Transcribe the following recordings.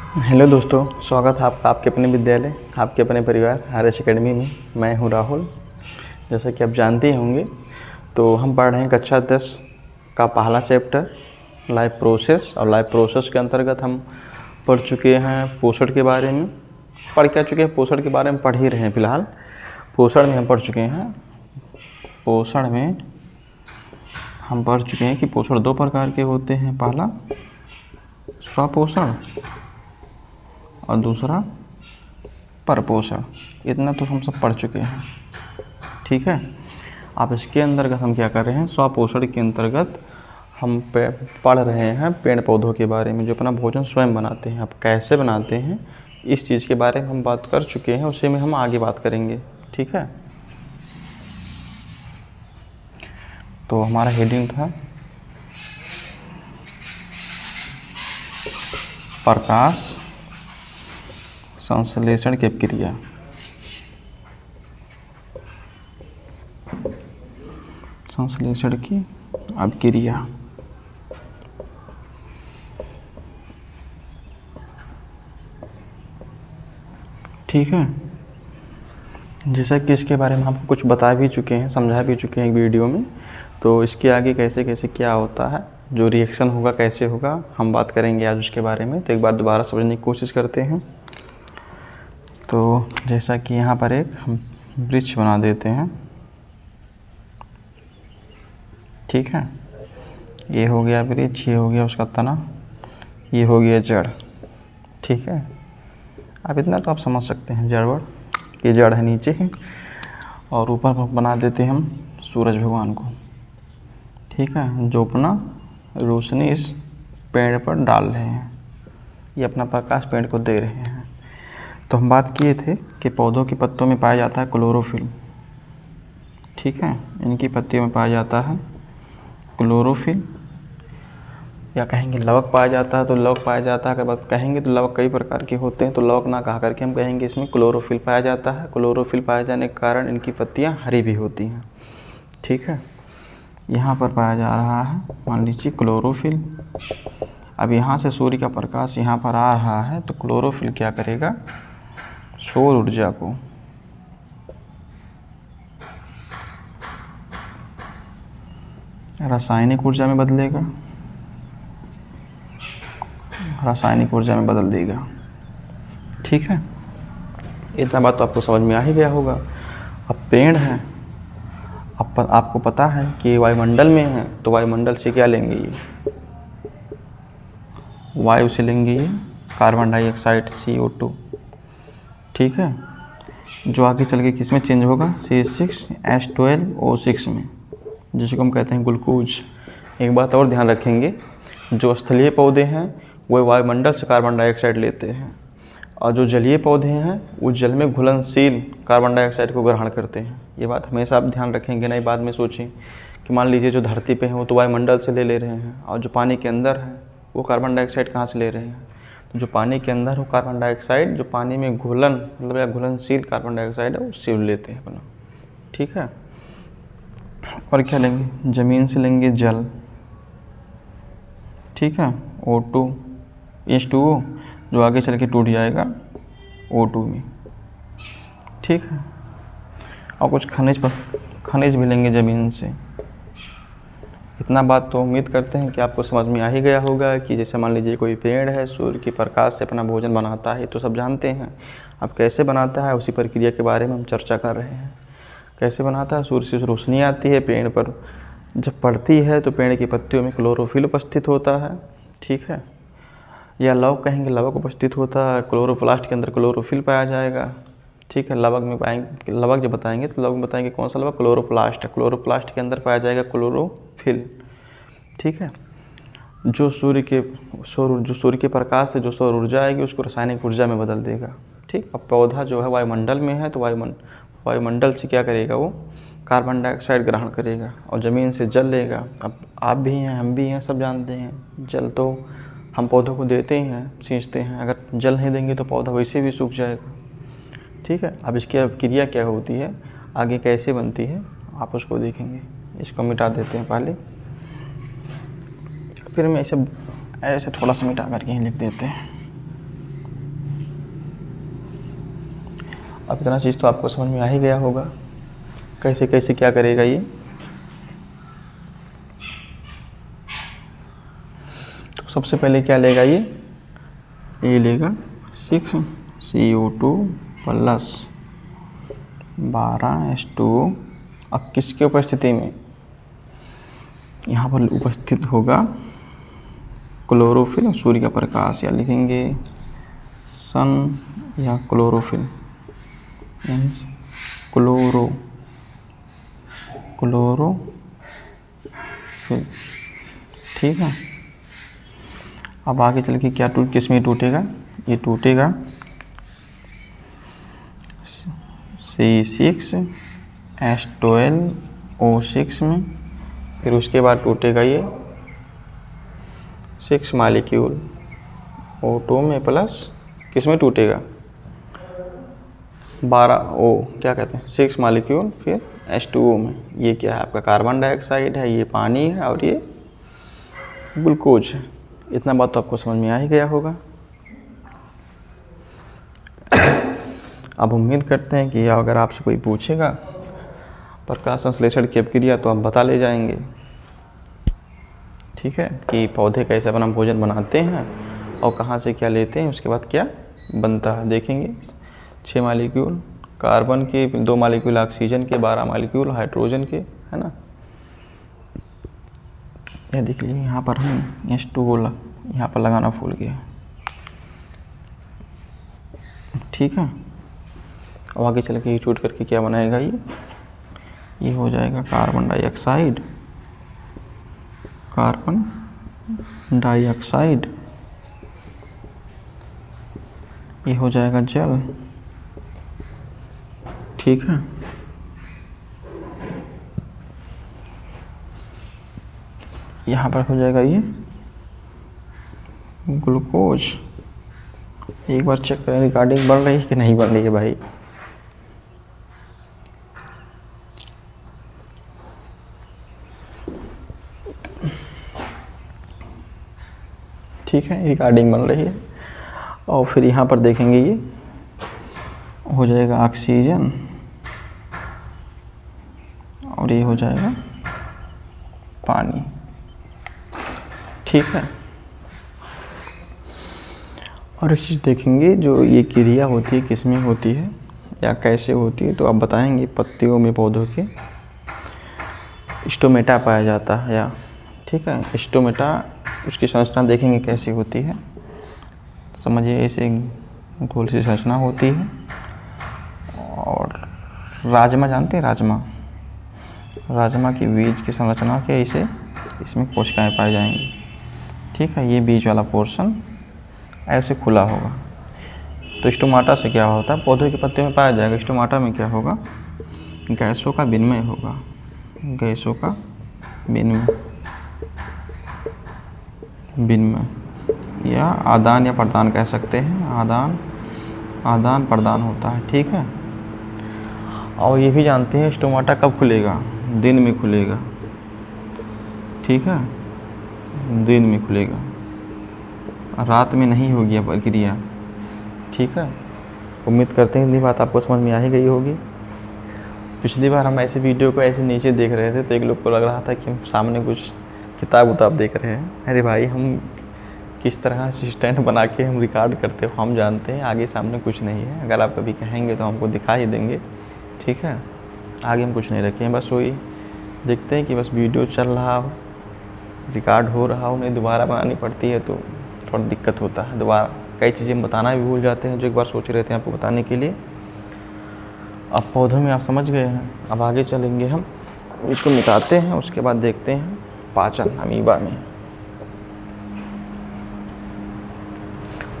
Hello दोस्तों, स्वागत है आपका आपके अपने विद्यालय, आपके अपने परिवार आर.एस. एकेडमी में। मैं हूं राहुल। जैसा कि आप जानते ही होंगे, तो हम पढ़ रहे हैं कक्षा 10 का पहला चैप्टर लाइफ प्रोसेस। और लाइफ प्रोसेस के अंतर्गत हम पढ़ चुके हैं पोषण के बारे में। पोषण के बारे में पढ़ ही रहे हैं फिलहाल। पोषण में हम पढ़ चुके हैं कि पोषण दो प्रकार के होते हैं। पहला स्वपोषण और दूसरा परपोषण। इतना तो हम सब पढ़ चुके हैं, ठीक है। अब इसके अंतर्गत हम क्या कर रहे हैं, स्वपोषण के अंतर्गत हम पढ़ रहे हैं पेड़ पौधों के बारे में, जो अपना भोजन स्वयं बनाते हैं। अब कैसे बनाते हैं इस चीज़ के बारे में हम बात कर चुके हैं, उसी में हम आगे बात करेंगे, ठीक है। तो हमारा हेडिंग था प्रकाश संश्लेषण की क्रिया। संश्लेषण की अभिक्रिया, ठीक है। जैसा कि इसके बारे में आपको कुछ बता भी चुके हैं, समझा भी चुके हैं वीडियो में। तो इसके आगे कैसे कैसे क्या होता है, जो रिएक्शन होगा कैसे होगा, हम बात करेंगे आज उसके बारे में। तो एक बार दोबारा समझने की कोशिश करते हैं। तो जैसा कि यहाँ पर एक हम वृक्ष बना देते हैं, ठीक है। ये हो गया वृक्ष, ये हो गया उसका तना, ये हो गया जड़, ठीक है। अब इतना तो आप समझ सकते हैं, जड़ ये जड़ है नीचे है, और ऊपर बना देते हैं हम सूरज भगवान को, ठीक है, जो अपना रोशनी इस पेड़ पर डाल रहे हैं। ये अपना प्रकाश पेड़ को दे रहे हैं। तो हम बात किए थे कि पौधों के पत्तों में पाया जाता है क्लोरोफिल, ठीक है। इनकी पत्तियों में पाया जाता है क्लोरोफिल, या कहेंगे लवक पाया जाता है। तो लवक पाया जाता है, अगर बात कहेंगे तो लवक कई प्रकार के होते हैं, तो लवक ना कहा करके हम कहेंगे इसमें क्लोरोफिल पाया जाता है। क्लोरोफिल पाए जाने के कारण इनकी पत्तियां हरी भी होती हैं, ठीक है। यहाँ पर पाया जा रहा है, मान लीजिए क्लोरोफिल। अब यहाँ से सूर्य का प्रकाश यहाँ पर आ रहा है, तो क्लोरोफिल क्या करेगा, सौर ऊर्जा को रासायनिक ऊर्जा में बदलेगा, रासायनिक ऊर्जा में बदल देगा, ठीक है। इतना बात तो आपको समझ में आ ही गया होगा। अब पेड़ है, अब आपको पता है कि वायुमंडल में है, तो वायुमंडल से क्या लेंगे, ये वायु से लेंगे, ये कार्बन डाइऑक्साइड CO2, ठीक है। जो आगे चल के किस में चेंज होगा, C6H12O6 में, जिसको हम कहते हैं ग्लूकोज। एक बात और ध्यान रखेंगे, जो स्थलीय पौधे हैं वो वायुमंडल से कार्बन डाइऑक्साइड लेते हैं, और जो जलीय पौधे हैं वो जल में घुलनशील कार्बन डाइऑक्साइड को ग्रहण करते हैं। ये बात हमेशा आप ध्यान रखेंगे, नहीं बाद में सोचें कि मान लीजिए जो धरती पे हैं वो तो वायुमंडल से ले रहे हैं, और जो पानी के अंदर है वो कार्बन डाइऑक्साइड कहाँ से ले रहे हैं। तो जो पानी के अंदर हो कार्बन डाइऑक्साइड, जो पानी में घुलन मतलब या घुलनशील कार्बन डाइऑक्साइड है, उससे लेते हैं अपना, ठीक है। और क्या लेंगे, ज़मीन से लेंगे जल, ठीक है, O2 H2O, जो आगे चल के टूट जाएगा O2 में, ठीक है। और कुछ खनिज भी लेंगे ज़मीन से। इतना बात तो उम्मीद करते हैं कि आपको समझ में आ ही गया होगा कि जैसे मान लीजिए कोई पेड़ है, सूर्य के प्रकाश से अपना भोजन बनाता है, तो सब जानते हैं। अब कैसे बनाता है उसी प्रक्रिया के बारे में हम चर्चा कर रहे हैं। कैसे बनाता है, सूर्य से रोशनी आती है, पेड़ पर जब पड़ती है तो पेड़ की पत्तियों में क्लोरोफिल उपस्थित होता है, ठीक है, या लवक कहेंगे, लवक उपस्थित होता है। क्लोरोप्लास्ट के अंदर क्लोरोफिल पाया जाएगा, ठीक है। लवक में पाएंगे, लवक जब बताएंगे तो लवक में बताएंगे कौन सा लवक, क्लोरोप्लास्ट है। क्लोरोप्लास्ट के अंदर पाया जाएगा क्लोरोफिल, ठीक है। जो सूर्य के प्रकाश से जो सौर ऊर्जा आएगी उसको रासायनिक ऊर्जा में बदल देगा, ठीक। अब पौधा जो है वायुमंडल में है, तो वायुमंडल से क्या करेगा, वो कार्बन डाइऑक्साइड ग्रहण करेगा और ज़मीन से जल लेगा। अब आप भी हैं, हम भी हैं, सब जानते हैं जल तो हम पौधों को देते ही हैं, सींचते हैं। अगर जल नहीं देंगे तो पौधा वैसे भी सूख जाएगा, ठीक है। अब इसकी अभिक्रिया क्या होती है, आगे कैसे बनती है, आप उसको देखेंगे। इसको मिटा देते हैं पहले, फिर मैं ऐसे थोड़ा सा मिटा करके ही लिख देते हैं। अब इतना चीज़ तो आपको समझ में आ ही गया होगा कैसे कैसे क्या करेगा ये। तो सबसे पहले क्या लेगा ये लेगा 6 CO2 प्लस 12 H2O। अब किसके उपस्थिति में, यहाँ पर उपस्थित होगा क्लोरोफिल, सूर्य का प्रकाश, या लिखेंगे सन या क्लोरोफिल, क्लोरोफिल। ठीक है। अब आगे चल के क्या किस में टूटेगा, ये टूटेगा C6H12O6 में। फिर उसके बाद टूटेगा ये 6 मालिक्यूल O2 में प्लस किस में टूटेगा 12O, क्या कहते हैं 6 मालिक्यूल फिर H2O में। ये क्या है आपका कार्बन डाइऑक्साइड है, ये पानी है और ये ग्लूकोज है। इतना बात तो आपको समझ में आ ही गया होगा। अब उम्मीद करते हैं कि अगर आपसे कोई पूछेगा प्रकाश संश्लेषण की अपक्रिया तो आप बता ले जाएंगे। ठीक है, कि पौधे कैसे अपना भोजन बनाते हैं और कहाँ से क्या लेते हैं, उसके बाद क्या बनता है देखेंगे। 6 मालिक्यूल कार्बन के, 2 मालिक्यूल ऑक्सीजन के, 12 मालिक्यूल हाइड्रोजन के, है ना। ये देख लीजिए यहाँ पर हम H2O यहाँ पर लगाना भूल गया। ठीक है। अब आगे चल के ये टूट करके क्या बनाएगा ये हो जाएगा कार्बन डाइऑक्साइड, ये हो जाएगा जल। ठीक है। यहाँ पर हो जाएगा ये ग्लूकोज। एक बार चेक करें रिकॉर्डिंग बन रही है कि नहीं बन रही है भाई। ठीक है, रिकॉर्डिंग बन रही है। और फिर यहाँ पर देखेंगे ये हो जाएगा ऑक्सीजन और ये हो जाएगा पानी। ठीक है। और एक चीज़ देखेंगे जो ये क्रिया होती है किस में होती है या कैसे होती है, तो आप बताएंगे पत्तियों में पौधों के स्टोमेटा पाया जाता है या। ठीक है, स्टोमेटा उसकी संरचना देखेंगे कैसी होती है। समझिए ऐसे गोल सी संरचना होती है। और राजमा जानते हैं, राजमा की बीज की संरचना के ऐसे इसमें कोशिकाएं पाई जाएंगी। ठीक है, ये बीज वाला पोर्शन ऐसे खुला होगा। तो स्टोमाटा से क्या होता है, पौधे के पत्ते में पाया जाएगा। स्टोमाटा में क्या होगा, गैसों का विनिमय होगा, गैसों का विनिमय या आदान या प्रदान कह सकते हैं, आदान प्रदान होता है। ठीक है। और ये भी जानते हैं स्टोमाटा कब खुलेगा, दिन में खुलेगा। ठीक है, दिन में खुलेगा, रात में नहीं होगी यह प्रक्रिया। ठीक है। उम्मीद करते हैं इतनी बात आपको समझ में आ ही गई होगी। पिछली बार हम ऐसे वीडियो को ऐसे नीचे देख रहे थे तो एक लोग को लग रहा था कि हम सामने कुछ किताब उताब देख रहे हैं। अरे भाई, हम किस तरह असिस्टेंट बना के हम रिकॉर्ड करते हो हम जानते हैं, आगे सामने कुछ नहीं है। अगर आप कभी कहेंगे तो हमको दिखा ही देंगे। ठीक है, आगे हम कुछ नहीं रखे हैं, बस वही देखते हैं कि बस वीडियो चल रहा हो, रिकॉर्ड हो रहा हो, नहीं दोबारा बनानी पड़ती है तो थोड़ा दिक्कत होता है। दोबारा कई चीज़ें हम बताना भी भूल जाते हैं जो एक बार सोच रहे थे आपको बताने के लिए। अब पौधों में आप समझ गए हैं। अब आगे चलेंगे हम, इसको मिटाते हैं, उसके बाद देखते हैं पाचन अमीबा में।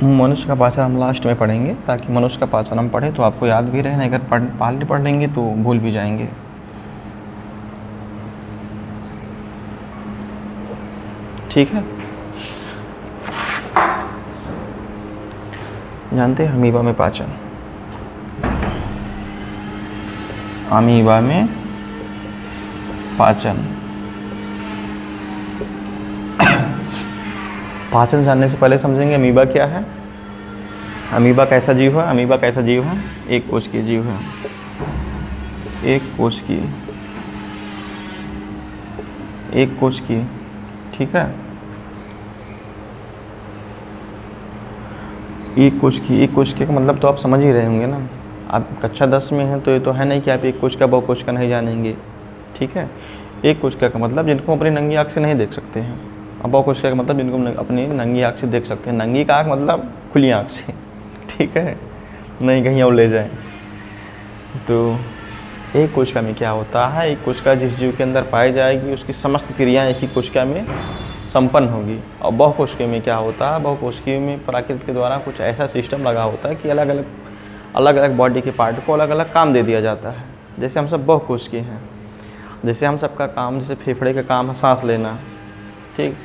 मनुष्य का पाचन हम लास्ट में पढ़ेंगे, ताकि मनुष्य का पाचन हम पढ़ें तो आपको याद भी रहे, नहीं अगर पढ़ लेंगे तो भूल भी जाएंगे। ठीक है। जानते हैं अमीबा में पाचन, अमीबा में पाचन। पाचन जानने से पहले समझेंगे अमीबा क्या है। अमीबा कैसा जीव है? अमीबा कैसा जीव है? एक कोश की जीव है, एक कोश की, एक कोश की, ठीक है। एक कोश की, एक कोश के का मतलब तो आप समझ ही रहे होंगे ना। आप कक्षा 10 में हैं तो ये तो है नहीं कि आप एक कोश का बहु कोश का नहीं जानेंगे, ठीक है। एक कोश का मतलब जिनको अपनी नंगी आँख से नहीं देख सकते हैं, और बहु कोश का मतलब जिनको अपनी नंगी आँख से देख सकते हैं। नंगी का आँख मतलब खुली आँख से, ठीक है, नहीं कहीं और ले जाएं। तो एक कोशिका में क्या होता है, एक कोशिका जिस जीव के अंदर पाई जाएगी उसकी समस्त क्रियाएं एक ही कोशिका में संपन्न होगी। और बहुकोशिकीय में क्या होता है, बहुकोशिकीय में प्रकृति के द्वारा कुछ ऐसा सिस्टम लगा होता है कि अलग अलग बॉडी के पार्ट को अलग अलग काम दे दिया जाता है। जैसे हम सब बहुकोशिकीय हैं, जैसे हम सबका काम, जैसे फेफड़े का काम है सांस लेना, ठीक,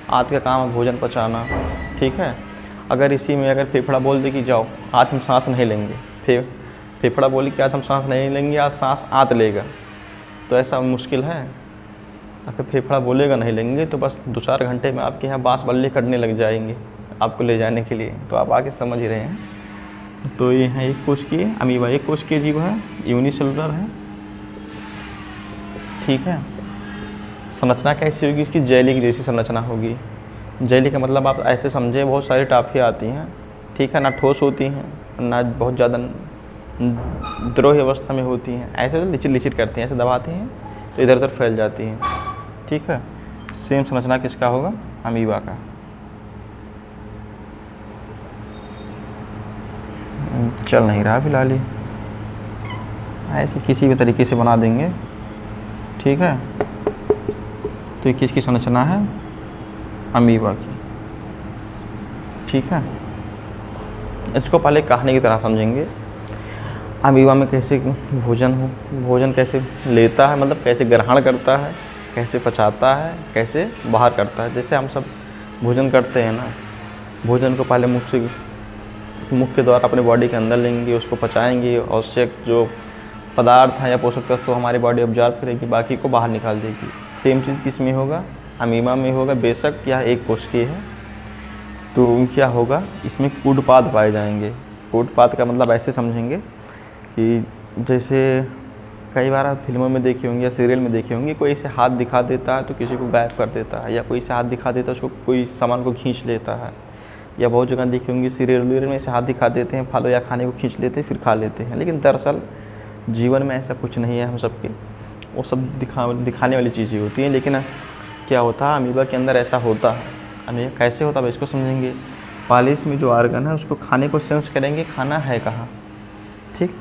आँत का काम है भोजन पचाना, ठीक है। अगर इसी में अगर फेफड़ा बोल दे कि जाओ आज हम सांस नहीं लेंगे, फेफड़ा बोली कि आज हम सांस नहीं लेंगे, आज सांस आँत लेगा, तो ऐसा मुश्किल है। अगर फेफड़ा बोलेगा नहीं लेंगे तो बस 2-4 घंटे में आपके यहाँ बाँस बल्ले कटने लग जाएंगे आपको ले जाने के लिए। तो आप आगे समझ ही रहे हैं। तो ये है एक कोश की अमीबा, एक कोश की जीव है, यूनिसेलुलर है, ठीक है। संरचना कैसी होगी इसकी? जेली की जैसी संरचना होगी। जेली का मतलब आप ऐसे समझे, बहुत सारी टाफियाँ आती हैं, ठीक है, ना ठोस होती हैं ना बहुत ज़्यादा द्रोह अवस्था में होती हैं, ऐसे लिचिर लिचिर करती हैं, ऐसे दबाती हैं तो इधर उधर फैल जाती हैं, ठीक है। सेम संरचना किसका होगा? अमीबा का। चल नहीं रहा फिलहाल ही, ऐसे किसी भी तरीके से बना देंगे, ठीक है। तो ये किसकी संरचना है? अमीबा की, ठीक है। इसको पहले कहानी की तरह समझेंगे। अमीबा में कैसे भोजन कैसे लेता है, मतलब कैसे ग्रहण करता है, कैसे पचाता है, कैसे बाहर करता है। जैसे हम सब भोजन करते हैं ना, भोजन को पहले मुख के द्वारा अपने बॉडी के अंदर लेंगे, उसको पचाएंगे, आवश्यक जो पदार्थ हैं या पोषक तत्व तो हमारी बॉडी ऑब्जर्व करेगी, बाकी को बाहर निकाल देगी। सेम चीज़ किस में होगा? अमीबा में होगा। बेशक यह एक कोशिकीय है, तो क्या होगा, इसमें कूटपाद पाए जाएंगे। कूटपाद का मतलब ऐसे समझेंगे कि जैसे कई बार आप फिल्मों में देखे होंगे या सीरियल में देखे होंगे, कोई ऐसे हाथ दिखा देता है तो किसी को गायब कर देता है, या कोई ऐसे हाथ दिखा देता है उसको कोई सामान को खींच लेता है, या बहुत जगह देखे होंगे सीरियल में ऐसे हाथ दिखा देते हैं, फलों या खाने को खींच लेते हैं फिर खा लेते हैं। लेकिन दरअसल जीवन में ऐसा कुछ नहीं है, हम सबके वो सब दिखाने वाली चीज़ें होती हैं। लेकिन क्या होता है, अमीबा के अंदर ऐसा होता है। अमीबा कैसे होता है इसको समझेंगे। पालिस में जो आर्गन है उसको खाने को सेंस करेंगे, खाना है कहाँ, ठीक।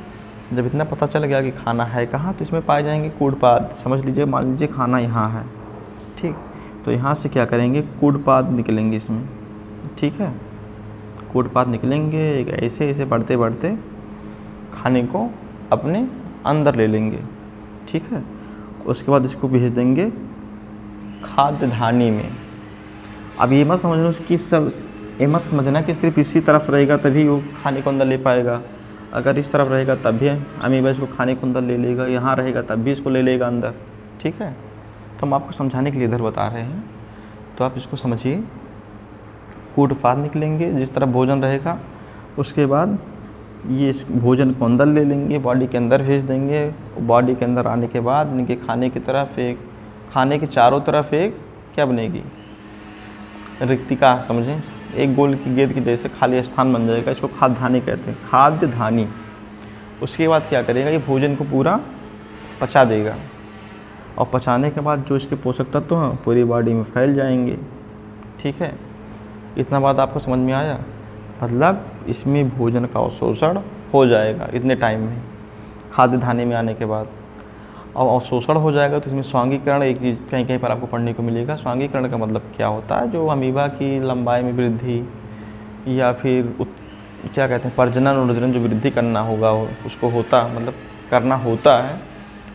जब इतना पता चल गया कि खाना है कहाँ, तो इसमें पाए जाएंगे कूटपाद। समझ लीजिए, मान लीजिए खाना यहाँ है, ठीक, तो यहाँ से क्या करेंगे, कूटपाद निकलेंगे इसमें, ठीक है। कूटपाद निकलेंगे, ऐसे ऐसे बढ़ते बढ़ते खाने को अपने अंदर ले लेंगे, ठीक है। उसके बाद इसको भेज देंगे खाद्य धानी में। अब ये मत समझना ये मत समझना कि सिर्फ इसी तरफ रहेगा तभी वो खाने को अंदर ले पाएगा। अगर इस तरफ रहेगा तब भी अमीबा इसको खाने को अंदर ले लेगा, यहाँ रहेगा तब भी इसको ले लेगा अंदर, ठीक है। तो हम आपको समझाने के लिए इधर बता रहे हैं, तो आप इसको समझिए। कूटपाद निकलेंगे, जिस तरफ भोजन रहेगा, उसके बाद ये इस भोजन को अंदर ले लेंगे, बॉडी के अंदर भेज देंगे। बॉडी के अंदर आने के बाद इनके खाने की तरफ खाने के चारों तरफ एक क्या बनेगी, रिक्तिका, समझें, एक गोल की गेंद की जैसे खाली स्थान बन जाएगा। इसको खाद्य धानी कहते हैं, खाद्य धानी। उसके बाद क्या करेगा, ये भोजन को पूरा पचा देगा, और पचाने के बाद जो इसके पोषक तत्व हैं पूरी बॉडी में फैल जाएंगे, ठीक है। इतना बात आपको समझ में आया? मतलब इसमें भोजन का अवशोषण हो जाएगा इतने टाइम में, खाद्य धानी में आने के बाद। और अवशोषण हो जाएगा तो इसमें स्वांगीकरण, एक चीज़ कहीं कहीं पर आपको पढ़ने को मिलेगा। स्वांगीकरण का मतलब क्या होता है, जो अमीबा की लंबाई में वृद्धि या फिर क्या कहते हैं प्रजनन और उर्जन जो वृद्धि करना होगा उसको करना होता है,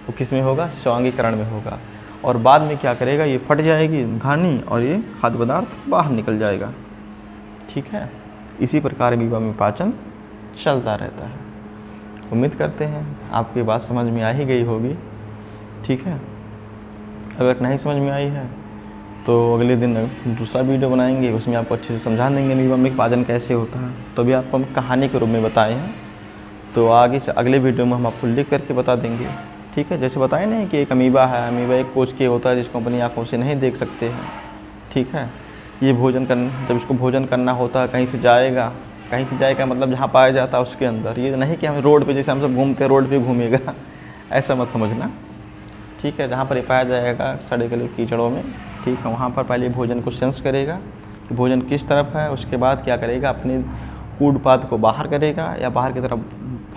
वो किस में होगा, स्वांगीकरण में होगा। और बाद में क्या करेगा, ये फट जाएगी धानी और ये खाद्य पदार्थ बाहर निकल जाएगा, ठीक है। इसी प्रकार अमीबा में पाचन चलता रहता है। उम्मीद करते हैं आपकी बात समझ में आ ही गई होगी, ठीक है। अगर नहीं समझ में आई है तो अगले दिन दूसरा वीडियो बनाएंगे, उसमें आपको अच्छे से समझा देंगे अमीबा में पाचन कैसे होता है। तो अभी आपको हम कहानी के रूप में बताए हैं, तो आगे अगले वीडियो में हम आपको लिख करके बता देंगे, ठीक है। जैसे बताए नहीं कि एक अमीबा है, अमीबा एक कोशिकीय होता है जिसको अपनी आँखों से नहीं देख सकते हैं, ठीक है। ये भोजन करना, जब इसको भोजन करना होता है कहीं से जाएगा मतलब जहाँ पाया जाता है उसके अंदर। ये नहीं कि हम रोड पे, जैसे हम सब घूमते हैं रोड पे घूमेगा, ऐसा मत समझना, ठीक है। जहाँ पर ये पाया जाएगा सड़े गले कीचड़ों में, ठीक है, वहाँ पर पहले भोजन को सेंस करेगा कि भोजन किस तरफ है। उसके बाद क्या करेगा, अपने कूडपाद को बाहर करेगा या बाहर की तरफ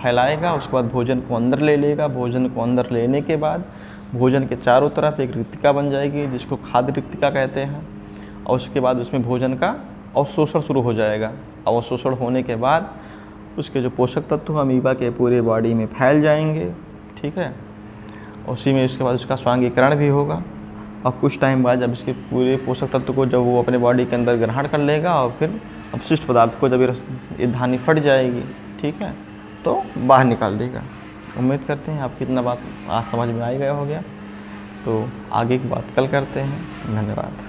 फैलाएगा। उसके बाद भोजन को अंदर ले लेगा। भोजन को अंदर लेने के बाद भोजन के चारों तरफ एक रिक्तिका बन जाएगी जिसको खाद्य रिक्तिका कहते हैं। और उसके बाद उसमें भोजन का अवशोषण शुरू हो जाएगा। अवशोषण होने के बाद उसके जो पोषक तत्व अमीबा के पूरे बॉडी में फैल जाएंगे, ठीक है। उसी में उसके बाद उसका स्वांगीकरण भी होगा और कुछ टाइम बाद जब इसके पूरे पोषक तत्व को जब वो अपने बॉडी के अंदर ग्रहण कर लेगा और फिर अपशिष्ट पदार्थ को जब ये धानी फट जाएगी, ठीक है, तो बाहर निकाल देगा। उम्मीद करते हैं आपकी इतना बात आज समझ में आ ही गया हो गया। तो आगे की बात कल करते हैं। धन्यवाद।